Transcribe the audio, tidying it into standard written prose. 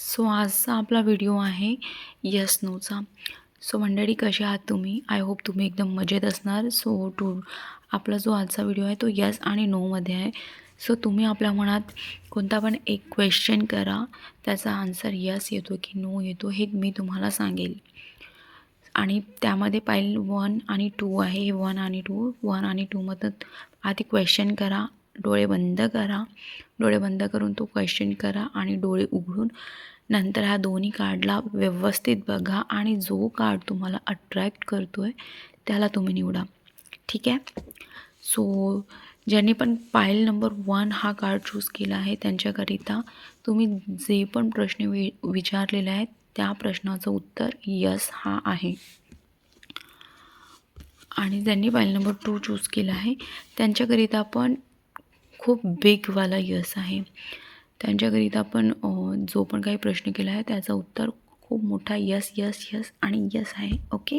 So आजचा आपला video आहे यस नोचा. सो मंडळी, कसे आहात तुम्ही? आय होप तुम्ही एकदम मजेत असणार. आपला जो आजचा व्हिडिओ आहे तो यस आणि नोमध्ये आहे. सो तुम्ही आपल्या मनात कोणता पण एक क्वेश्चन करा, त्याचा आन्सर यस येतो की नो येतो हे मी तुम्हाला सांगेल. आणि त्यामध्ये पाहिल 1 आणि 2 आहे. हे 1 आणि 2मधून आधी क्वेश्चन करा, डोळे बंद करा. डोळे बंद करून तो क्वेश्चन करा आणि डोळे उघडून नंतर ह्या दोन्ही कार्डला व्यवस्थित बघा आणि जो कार्ड तुम्हाला अट्रॅक्ट करतो आहे त्याला तुम्ही निवडा. ठीक आहे. सो ज्यांनी पण पाईल नंबर 1 हा कार्ड चूज केला आहे त्यांच्याकरिता तुम्ही जे पण प्रश्न विचारलेले आहेत त्या प्रश्नाचं उत्तर यस हा आहे. आणि ज्यांनी पाईल नंबर 2 चूज केला आहे त्यांच्याकरिता पण खूप बिगवाला यस आहे. त्यांच्याकरिता पण जो पण काही प्रश्न केला आहे त्याचं उत्तर खूप मोठा यस यस यस आणि यस आहे. ओके.